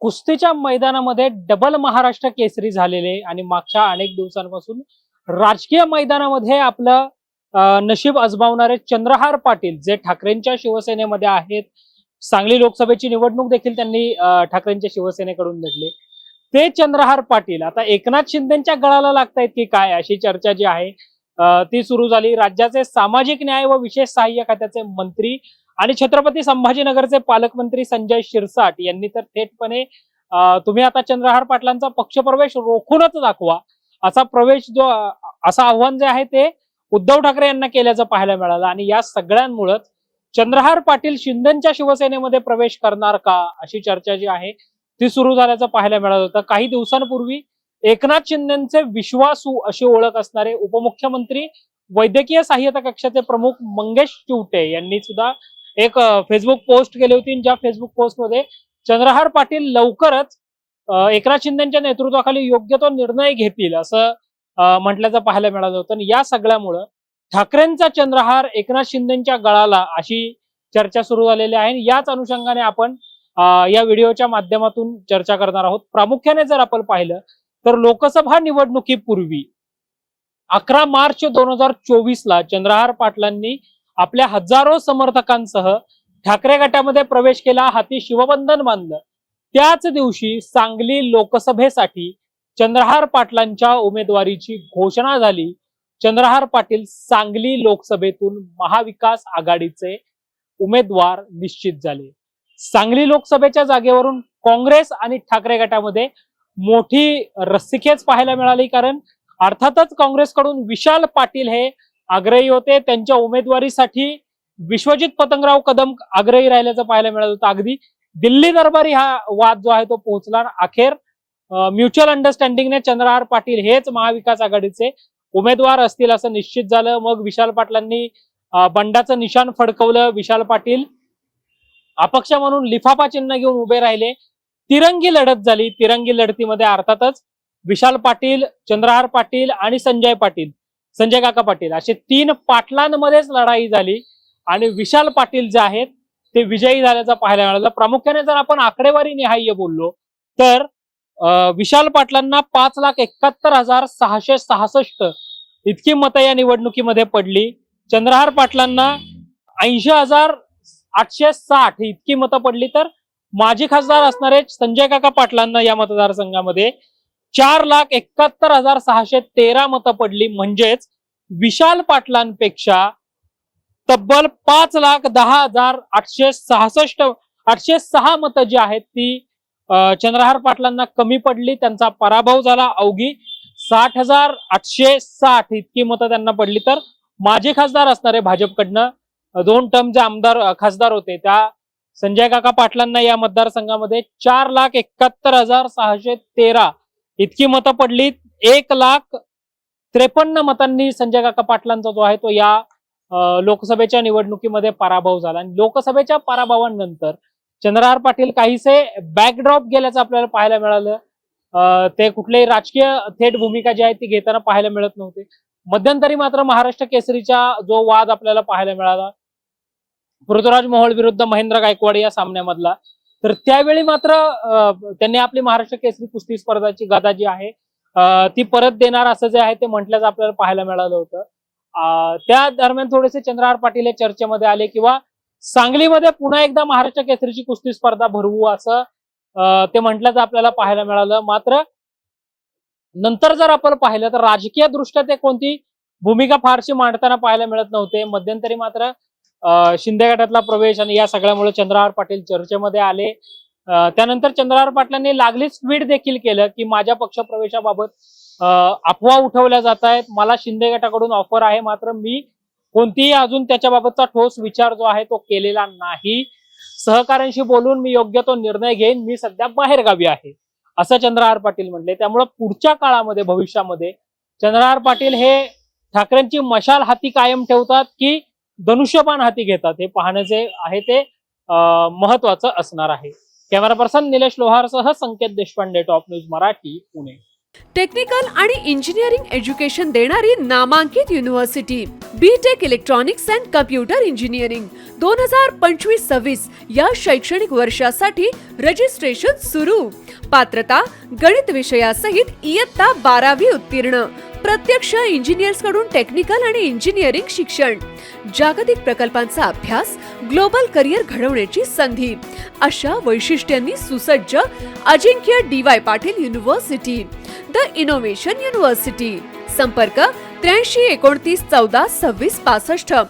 कुस्तीच्या मैदानामध्ये डबल महाराष्ट्र केसरी झालेले आणि मागच्या अनेक दिवसांपासून राजकीय मैदानामध्ये आपलं नशीब आजमावणारे चंद्रहार पाटील जे ठाकरेंच्या शिवसेनेमध्ये आहेत. सांगली लोकसभेची निवडणूक देखील त्यांनी ठाकरेंच्या शिवसेनेकडून लढले. ते चंद्रहार पाटील आता एकनाथ शिंदेच्या गळाला लागतायत की काय, अशी चर्चा जी आहे ती सुरू झाली. राज्याचे सामाजिक न्याय व विशेष सहाय्य खात्याचे मंत्री आणि छत्रपती संभाजीनगरचे पालकमंत्री संजय शिरसाट यांनी तर थेटपणे तुम्ही आता चंद्रहार पाटलांचा पक्षप्रवेश रोखूनच दाखवा असा आव्हान जे आहे ते उद्धव ठाकरे यांना केल्याचं पाहायला मिळालं. आणि या सगळ्यांमुळे चंद्रहार पाटील शिंदेच्या शिवसेनेमध्ये प्रवेश करणार का, अशी चर्चा जी आहे ती सुरू झाल्याचं पाहायला मिळालं होतं. काही दिवसांपूर्वी एकनाथ शिंदेचे विश्वासू अशी ओळख असणारे उपमुख्यमंत्री वैद्यकीय सहाय्यता कक्षाचे प्रमुख मंगेश चिवटे यांनी सुद्धा एक फेसबुक पोस्ट केली होती. ज्या फेसबुक पोस्ट मध्ये चंद्रहार पाटील लवकरच एकनाथ शिंदेच्या नेतृत्वाखाली योग्य तो निर्णय घेतील असं म्हटल्याचं पाहायला मिळालं होतं. या सगळ्यामुळं ठाकरेंचा चंद्रहार एकनाथ शिंदेच्या गळाला अशी चर्चा सुरू झालेली आहे. याच अनुषंगाने आपण या व्हिडिओच्या माध्यमातून चर्चा करणार आहोत. प्रामुख्याने जर आपण पाहिलं तर लोकसभा निवडणुकीपूर्वी 11 मार्च 2024 ला चंद्रहार पाटलांनी आपल्या हजारो समर्थकांसह ठाकरे गटामध्ये प्रवेश केला, हाती शिवबंधन बांधलं. त्याच दिवशी सांगली लोकसभेसाठी चंद्रहार पाटलांच्या उमेदवारीची घोषणा झाली. चंद्रहार पाटील सांगली लोकसभेतून महाविकास आघाडीचे उमेदवार निश्चित झाले. सांगली लोकसभेच्या जागेवरून काँग्रेस आणि ठाकरे गटामध्ये मोठी रस्सीखेच पाहायला मिळाली, कारण अर्थातच काँग्रेसकडून विशाल पाटील हे आग्रही होते. त्यांच्या उमेदवारीसाठी विश्वजित पतंगराव कदम आग्रही राहिल्याचं पाहायला मिळालं होतं. अगदी दिल्ली दरबारी हा वाद जो आहे तो पोहोचला. अखेर म्युच्युअल अंडरस्टँडिंगने चंद्रहार पाटील हेच महाविकास आघाडीचे उमेदवार असतील असं निश्चित झालं. मग विशाल पाटलांनी बंडाचं निशाण फडकवलं. विशाल पाटील अपक्ष म्हणून लिफाफा चिन्ह घेऊन उभे राहिले. तिरंगी लढत झाली. तिरंगी लढतीमध्ये अर्थातच विशाल पाटील, चंद्रहार पाटील आणि संजय काका पाटील असे 3 पाटलांमध्येच लढाई झाली आणि विशाल पाटील जे आहेत ते विजयी झाल्याचं पाहायला मिळालं. प्रामुख्याने जर आपण आकडेवारी निहाय बोललो तर विशाल पाटलांना 5,71,666 इतकी मतं या निवडणुकीमध्ये पडली. चंद्रहार पाटलांना 80,860 इतकी मतं पडली. तर माजी खासदार असणारे संजय काका पाटलांना या मतदारसंघामध्ये 4,71,613 मतं पडली. म्हणजेच विशाल पाटलांपेक्षा तब्बल 5,10,806 मतं जी आहेत ती चंद्रहार पाटलांना कमी पडली. त्यांचा पराभव झाला. अवघी 60,860 इतकी मतं त्यांना पडली. तर माजी खासदार असणारे भाजपकडनं 2 टर्म जे खासदार होते त्या संजय काका पाटलांना या मतदारसंघामध्ये 4,71,613 इतकी मतं पडली. 1,53 मतांनी संजय काका पाटलांचा जो आहे तो या लोकसभेच्या निवडणुकीमध्ये पराभव झाला. आणि लोकसभेच्या पराभवानंतर चंद्रहार पाटील काहीसे बॅकड्रॉप गेल्याचं आपल्याला पाहायला मिळालं. ते कुठलेही राजकीय थेट भूमिका जी आहे ती घेताना पाहायला मिळत नव्हते. मध्यंतरी मात्र महाराष्ट्र केसरीचा जो वाद आपल्याला पाहायला मिळाला पृथ्वीराज मोहोळ विरुद्ध महेंद्र गायकवाड या सामन्यामधला, तर त्यावेळी मात्र त्यांनी आपली महाराष्ट्र केसरी कुस्ती स्पर्धाची गदा जी आहे ती परत देणार असं जे आहे ते म्हटल्याचं आपल्याला पाहायला मिळालं होतं. त्या दरम्यान थोडेसे चंद्रहार पाटील हे चर्चेमध्ये आले किंवा सांगलीमध्ये पुन्हा एकदा महाराष्ट्र केसरीची कुस्ती स्पर्धा भरवू असं ते म्हटल्याचं आपल्याला पाहायला मिळालं. मात्र नंतर जर आपण पाहिलं तर राजकीय दृष्ट्या ते कोणती भूमिका फारशी मांडताना पाहायला मिळत नव्हते. मध्यंतरी मात्र शिंदे गटातला प्रवेश आणि या सगळ्यामुळे चंद्रहार पाटील चर्चेमध्ये आले. त्यानंतर चंद्रहार पाटलांनी लागलीच ट्विट देखील केलं की माझ्या पक्ष प्रवेशाबाबत अफवा उठवल्या जात आहेत. मला शिंदे गटाकडून ऑफर आहे, मात्र मी कोणतीही अजून त्याच्याबाबतचा ठोस विचार जो आहे तो केलेला नाही. सहकाऱ्यांशी बोलून मी योग्य तो निर्णय घेईन. मी सध्या बाहेर गावी आहे असं चंद्रहार पाटील म्हणले. त्यामुळे पुढच्या काळामध्ये भविष्यामध्ये चंद्रहार पाटील हे ठाकरेंची मशाल हाती कायम ठेवतात की धनुष्यबाण हाती घेतात हे पाहणं जे आहे ते महत्वाचं असणार आहे. कॅमेरा पर्सन निलेश लोहारसह Sanket Deshpande, top news Marathi, Pune. Technical आणि इंजिनिअरिंग एज्युकेशन देणारी नामांकित university B Tech electronics and computer engineering 2025-26 या शैक्षणिक वर्षासाठी रजिस्ट्रेशन सुरू. पात्रता गणित विषयासहित इयत्ता 12वी उत्तीर्ण. प्रत्यक्ष इंजिनियर्स कडून टेक्निकल आणि इंजिनिअरिंग शिक्षण. जागतिक प्रकल्पांचा अभ्यास, ग्लोबल करिअर घडवण्याची संधी अशा वैशिष्ट्यांनी सुसज्ज Ajinkya DY. Patil university, the innovation university. संपर्क 83 29 14 26 65.